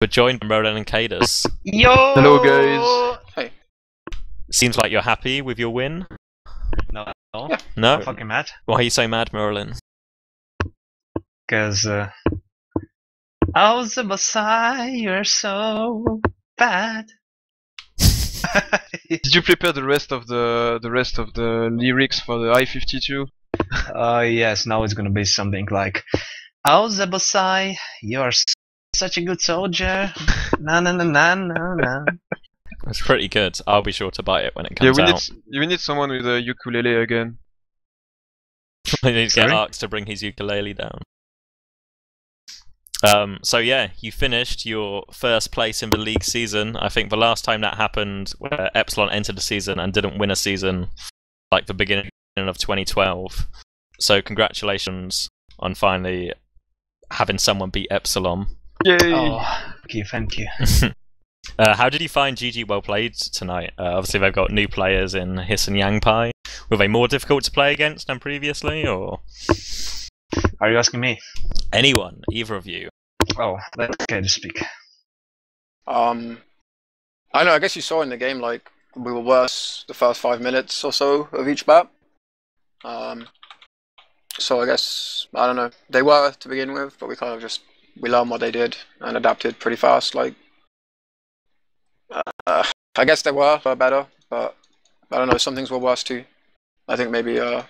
We're joined by Roland and Cadus. Yo! Hello guys! Hey. Seems like you're happy with your win. No. No? I'm fucking mad. Why are you so mad, Merlin? Because, Awsomniac, you're so bad. Did you prepare the rest of the lyrics for the I-52? Yes, now it's gonna be something like Awsomniac, you're such a good soldier. Na na na na na na. It's pretty good. I'll be sure to buy it when it comes out. We need someone with a ukulele again. I need to get Arx to bring his ukulele down. So yeah, you finished your first place in the league season. I think the last time that happened, where Epsilon entered the season and didn't win a season, like the beginning of 2012. So congratulations on finally having someone beat Epsilon. Yay! Oh, thank you. How did you find GG well played tonight? Obviously they've got new players in Hiss and Yangpai. Were they more difficult to play against than previously, or...? Are you asking me? Anyone, either of you. Oh, that's okay to speak. I know, I guess you saw in the game, like, we were worse the first 5 minutes or so of each map. So I guess, I don't know, they were to begin with, but we kind of just, we learned what they did and adapted pretty fast, like, I guess they were better, but I don't know, some things were worse too. I think maybe the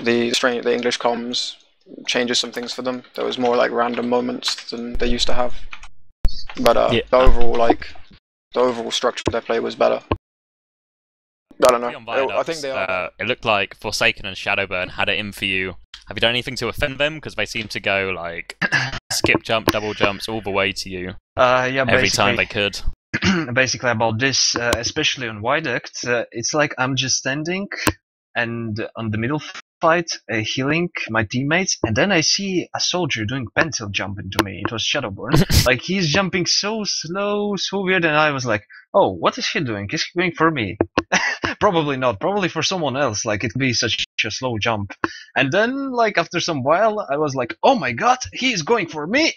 English comms changes some things for them. There was more like random moments than they used to have. But yeah. the overall structure of their play was better. I don't know. I think they are. It looked like Forsaken and Shadowburn had it in for you. Have you done anything to offend them? Because they seem to go like skip jump, double jumps all the way to you. Yeah, every time they could. Basically about this, especially on Viaduct, it's like I'm just standing and on the middle fight, healing my teammates, and then I see a soldier doing pencil jump into me. It was Shadowburn. Like, he's jumping so slow, so weird, and I was like, oh, what is he doing? Is he going for me? Probably not. Probably for someone else. Like, it'd be such a slow jump. And then, like, after some while, I was like, oh my god, he is going for me!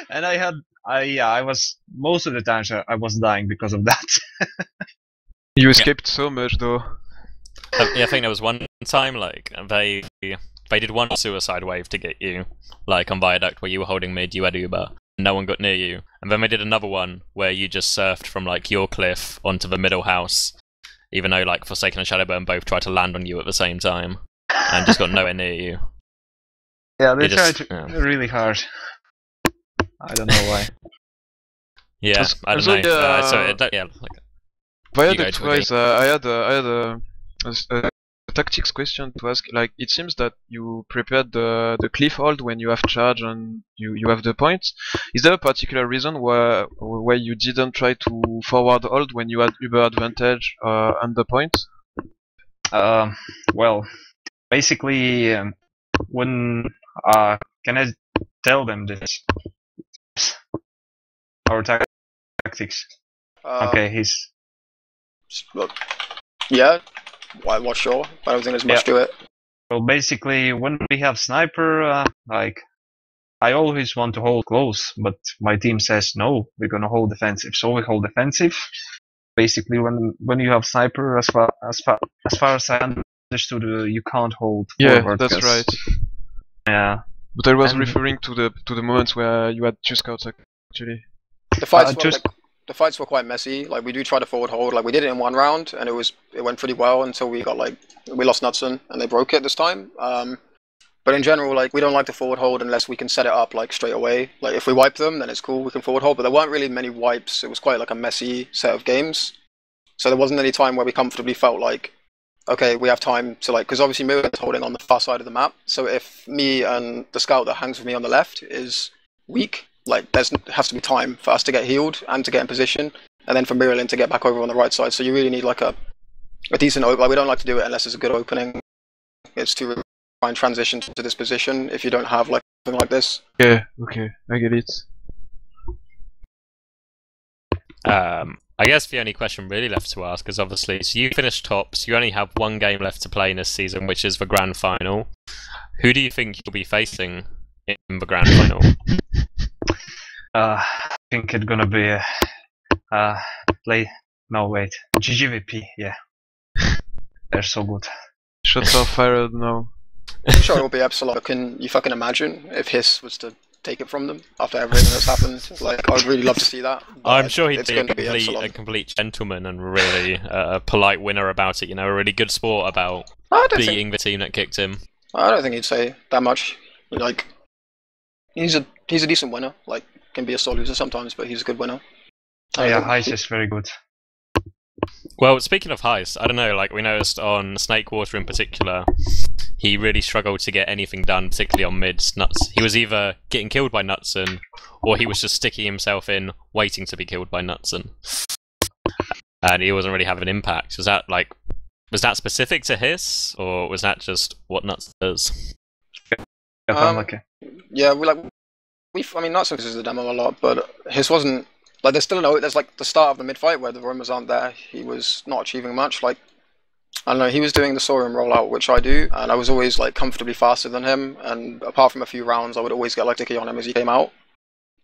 And I was, most of the times I was dying because of that. You escaped so much though. Yeah, I think there was one time, like, they did one suicide wave to get you, like on Viaduct where you were holding mid, you had Uber, no one got near you. And then they did another one where you just surfed from like your cliff onto the middle house, even though like Forsaken and Shadowburn both tried to land on you at the same time, and just got nowhere near you. Yeah, they tried really hard. I don't know why. Yeah, I don't know. Yeah, like, Viaduct-wise, I had a tactics question to ask. Like, it seems that you prepared the cliff hold when you have charge and you have the points. Is there a particular reason why you didn't try to forward hold when you had Uber advantage and the points? Well, basically, when can I tell them this? Our tactics. Okay, he's. Look, yeah. Well, sure. I don't think there's much to it. Well, basically, when we have sniper, like, I always want to hold close, but my team says no, we're gonna hold defensive. So we hold defensive. Basically, when you have sniper, as far as I understood, you can't hold forward. Yeah, that's right. Yeah. But I was referring to the moments where you had 2 scouts actually. The fights were quite messy. Like, we do try to forward hold. Like, we did it in one round, and it went pretty well until we lost Knudsen, and they broke it this time. But in general, like, we don't like to forward hold unless we can set it up like straight away. Like, if we wipe them, then it's cool. We can forward hold. But there weren't really many wipes. It was quite like a messy set of games. So there wasn't any time where we comfortably felt like, okay, we have time to, like, because obviously Miriam is holding on the far side of the map. So if me and the scout that hangs with me on the left is weak, like, there has to be time for us to get healed and to get in position, and then for Miralyn to get back over on the right side. So you really need like a decent opening. Like, we don't like to do it unless it's a good opening. It's to try and transition to this position if you don't have like something like this. Yeah, okay, I get it. I guess the only question really left to ask is obviously, so you finished tops, you only have one game left to play in this season, which is the grand final. Who do you think you'll be facing in the grand final? I think it's gonna be GGWP. Yeah, they're so good. Shots are fired now. I'm sure it'll be Epsilon. Can you fucking imagine if Hiss was to take it from them after everything that's happened? Like, I would really love to see that. I'm sure he'd it's be going to be a complete gentleman and really a polite winner about it. You know, a really good sport about beating the team that kicked him. I don't think he'd say that much. Like, he's a decent winner. Like, can be a sore loser sometimes, but he's a good winner. Yeah, Heist is very good. Well, speaking of Heist, I don't know, like we noticed on Snakewater in particular, he really struggled to get anything done, particularly on mids. Nuts. He was either getting killed by Nutson, or he was just sticking himself in, waiting to be killed by Nutson. And he wasn't really having an impact. Was that specific to Hiss, or was that just what Nuts does? Yeah, I mean, Nutson uses the demo a lot, but Hiss wasn't. Like, there's like the start of the mid fight where the rumors aren't there. He was not achieving much. Like, I don't know, he was doing the Saurian rollout, which I do, and I was always like comfortably faster than him. And apart from a few rounds, I would always get like sticky on him as he came out.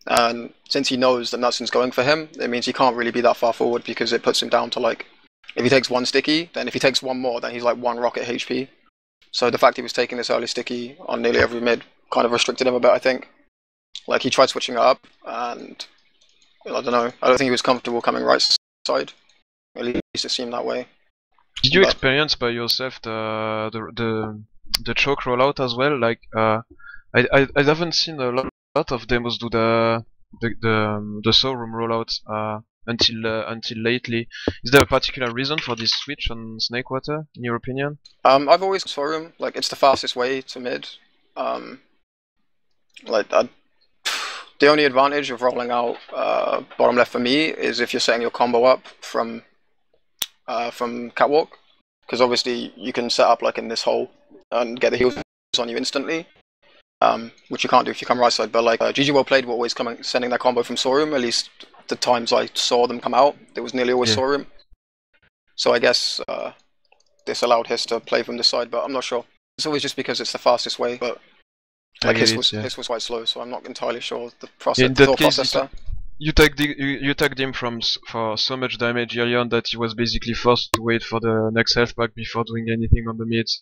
And since he knows that Nutson's going for him, it means he can't really be that far forward because it puts him down to like, if he takes one sticky, then if he takes one more, then he's like one rocket HP. So the fact he was taking this early sticky on nearly every mid kind of restricted him a bit, I think. Like, he tried switching it up, and I don't know. I don't think he was comfortable coming right side. At least it seemed that way. Did you experience by yourself the choke rollout as well? Like, I haven't seen a lot of demos do the showroom rollout until lately. Is there a particular reason for this switch on Snakewater, in your opinion? I've always showroom. Like, it's the fastest way to mid. The only advantage of rolling out bottom left for me is if you're setting your combo up from catwalk, because obviously you can set up like in this hole and get the heals on you instantly, which you can't do if you come right side. But like GGWP.pro were always sending their combo from Saurian. At least the times I saw them come out, it was nearly always Saurian. So I guess this allowed Hiss to play from this side, but I'm not sure. It's always just because it's the fastest way, but. Like, Hiss was quite slow, so I'm not entirely sure the process. In that case, you tagged him for so much damage early on that he was basically forced to wait for the next health pack before doing anything on the mids.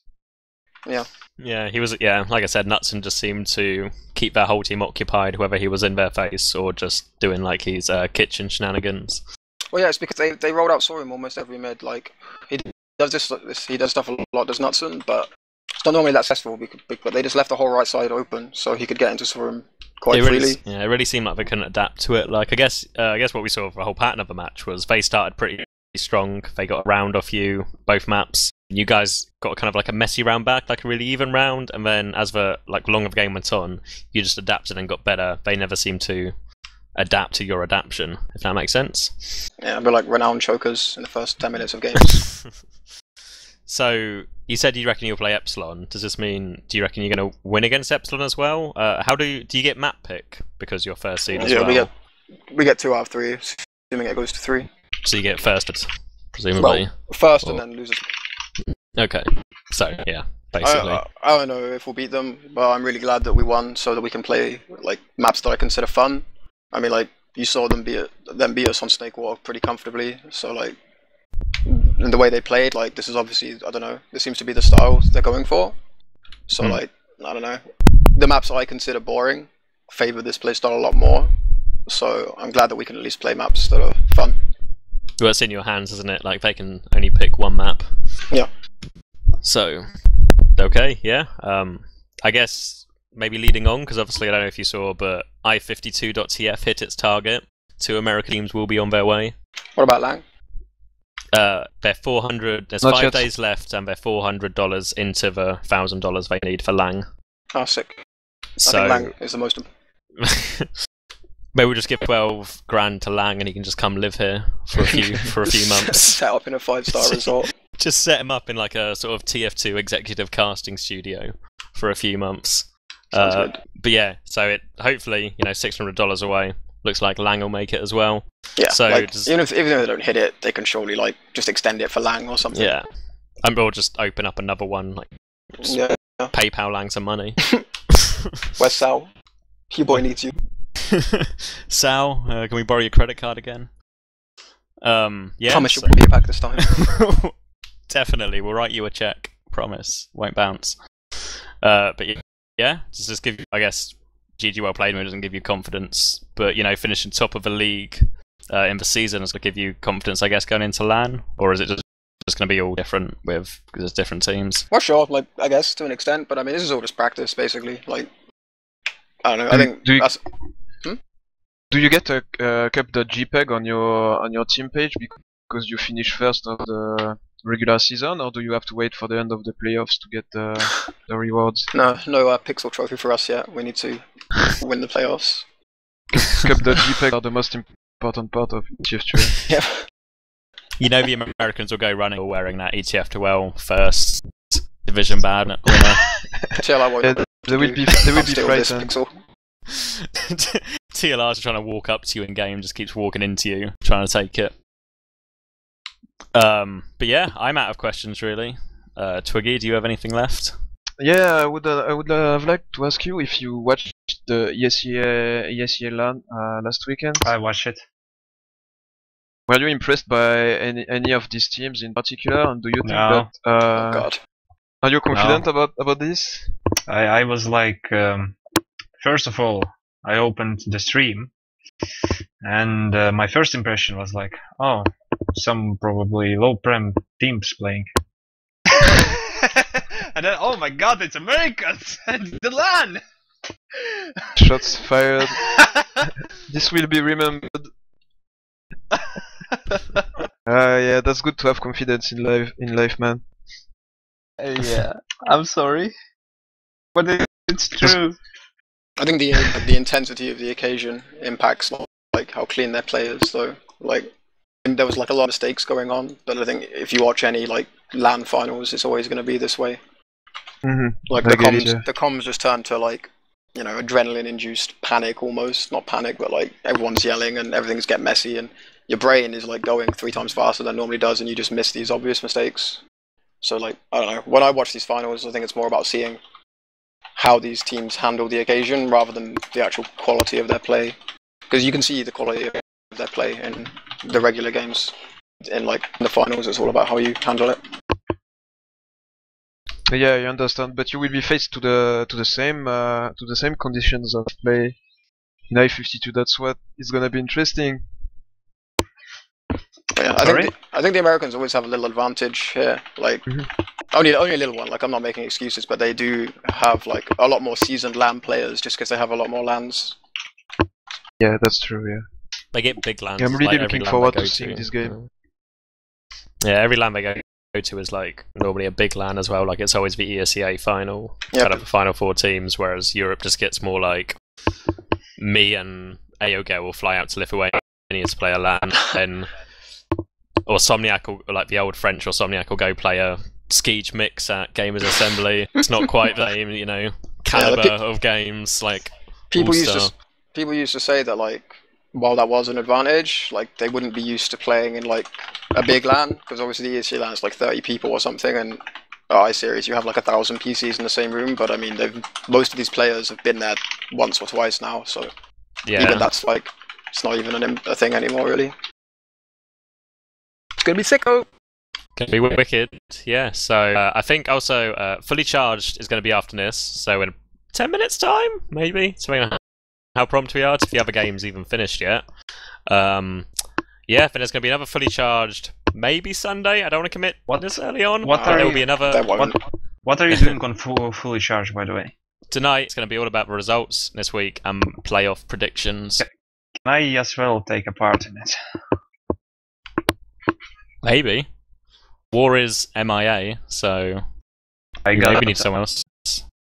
Yeah. Yeah, he was. Yeah, like I said, Nutson just seemed to keep their whole team occupied, whether he was in their face or just doing like his kitchen shenanigans. Well, yeah, it's because they rolled out Saurian almost every mid. Like, he does stuff a lot, does Nutson, but. It's not normally that successful, but they just left the whole right side open, so he could get into Saurian quite freely. Yeah, it really seemed like they couldn't adapt to it. Like, I guess what we saw for the whole pattern of the match was they started pretty strong. They got a round off you, both maps. You guys got kind of like a messy round back, like a really even round, and then as the longer the game went on, you just adapted and got better. They never seemed to adapt to your adaptation, if that makes sense. Yeah, a bit like renowned chokers in the first 10 minutes of games. So, you said you reckon you'll play Epsilon. Does this mean, do you reckon you're going to win against Epsilon as well? How do you get map pick because you're first seed as well? We get 2 out of 3, assuming it goes to 3. So you get first, presumably? Well, first and then losers. Okay, so yeah, basically. I don't know if we'll beat them, but I'm really glad that we won so that we can play like maps that I consider fun. I mean, like, you saw them beat us on Snakewater pretty comfortably, so like, and the way they played, like, this is obviously, I don't know, this seems to be the style they're going for. So like, I don't know, the maps I consider boring favor this playstyle a lot more. So I'm glad that we can at least play maps that are fun. Well, it's in your hands, isn't it? Like, they can only pick one map. Yeah. So, okay, yeah. I guess maybe leading on, because obviously I don't know if you saw, but I52.tf hit its target. 2 American teams will be on their way. What about Lang? They're 400. There's Not 5 yet. days left, and they're $400 into the $1,000 they need for Lang. Oh, sick. So I think Lang is the most. maybe we'll just give 12 grand to Lang, and he can just come live here for a few months. Set up in a 5-star resort. Just set him up in like a sort of TF2 executive casting studio for a few months. Sounds good. But yeah, so it hopefully, $600 away. Looks like Lang will make it as well. Yeah, so like, even if they don't hit it, they can surely like just extend it for Lang or something. Yeah, and we'll just open up another one, like yeah. PayPal Lang some money. West Sal. Your boy needs you. Sal, can we borrow your credit card again? Yeah. Promise you'll be back this time. Definitely, we'll write you a check. Promise, won't bounce. But yeah, just give you, I guess, GG well played doesn't give you confidence, but you know, finishing top of the league in the season is going to give you confidence, I guess, going into LAN, or is it just going to be all different because there's different teams? Well, sure, like I guess to an extent, but I mean, this is all just practice, basically. Like, I don't know. I think that's. Do you get a cup.jpg on your team page because you finish first of the regular season, or do you have to wait for the end of the playoffs to get the rewards? No pixel trophy for us yet. We need to win the playoffs. Cup.jpg are the most important part of ETF2L. Yeah. You know, the Americans will go running wearing that ETF2L first division badge winner. They will be frightened. TLR's trying to walk up to you in game, just keeps walking into you, trying to take it. But yeah, I'm out of questions really. Twiggy, do you have anything left? Yeah, I would have liked to ask you if you watched the ESEA LAN last weekend. I watched it. Were you impressed by any of these teams in particular, and do you think No. that? Oh God. Are you confident about this? I was like, first of all, I opened the stream, and my first impression was like, oh, some probably low-prem teams playing. And then, oh my God, it's Americans and the LAN! Shots fired. This will be remembered. Yeah, that's good to have confidence in life, man. Yeah, I'm sorry, but it's true. I think the intensity of the occasion impacts like how clean their play is, though. Like, there was like a lot of mistakes going on, but I think if you watch any like LAN finals, it's always going to be this way. Like the comms just turn to like, you know, adrenaline-induced panic almost. Not panic, but like everyone's yelling and everything's getting messy, and your brain is like going 3 times faster than it normally does, and you just miss these obvious mistakes. So like, I don't know. When I watch these finals, I think it's more about seeing how these teams handle the occasion rather than the actual quality of their play. Because you can see the quality of their play in the regular games. In like the finals, it's all about how you handle it. Yeah, I understand, but you will be faced to the same conditions of play in I-52. That's what is gonna be interesting. Yeah, I think the Americans always have a little advantage here. Like only a little one. Like, I'm not making excuses, but they do have like a lot more seasoned LAN players just because they have a lot more LANs. Yeah, that's true. Yeah. They get big LANs. Yeah, I'm really like looking forward to seeing this game. Yeah, every LAN they go to is like normally a big LAN as well. Like, it's always the ESEA final, kind of the final 4 teams, whereas Europe just gets more like me and Aoge will fly out to Lithuania to play a LAN, and Awsomniac, or like the old French Awsomniac, will go play a Skeege mix at Gamers Assembly. It's not quite the same, you know, caliber of games. Like, people used to say that like, while that was an advantage, like they wouldn't be used to playing in like a big LAN, because obviously the ESC LAN is like 30 people or something, and I-Series you have like 1,000 PCs in the same room. But I mean, most of these players have been there once or twice now, so even that's like, it's not even a thing anymore, really. It's gonna be sicko. Gonna be wicked, yeah. So I think also Fully Charged is gonna be after this. So in 10 minutes time, maybe, depending on how prompt we are, if the other game's even finished yet. Yeah, then there's gonna be another Fully Charged, maybe Sunday. I don't want to commit this early on. There will be another. What are you doing on Fully Charged, by the way? Tonight it's gonna be all about the results this week and playoff predictions. Can I as well take a part in it? Maybe. War is MIA, so maybe we need someone else.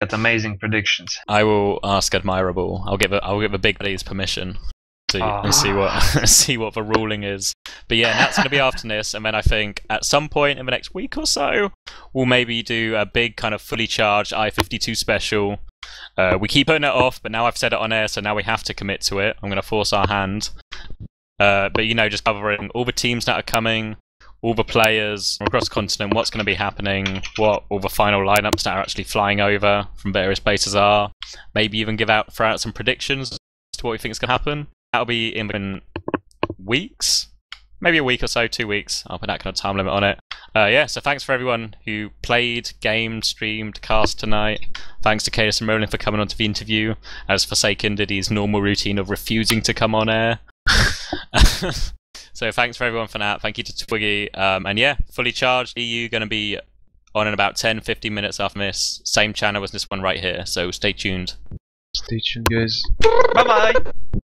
Got amazing predictions. I will ask Admirable. I'll give a big buddy's permission and see what the ruling is. But yeah, that's going to be after this, and then I think at some point in the next week or so, we'll maybe do a big kind of Fully Charged I-52 special. We keep putting it off, but now I've said it on air, so now we have to commit to it. I'm going to force our hand. But you know, just covering all the teams that are coming, all the players from across the continent, what's going to be happening, what all the final lineups that are actually flying over from various bases are. Maybe even throw out some predictions as to what we think is going to happen. That'll be in weeks. Maybe a week or so, 2 weeks. I'll put that kind of time limit on it. Yeah, so thanks for everyone who played, gamed, streamed, cast tonight. Thanks to Cadus and Merlin for coming on to the interview, as Forsaken did his normal routine of refusing to come on air. So thanks for everyone for that. Thank you to Twiggy. And yeah, fully charged EU going to be on in about 10-15 minutes after this. Same channel as this one right here, so stay tuned. Stay tuned, guys. Bye bye.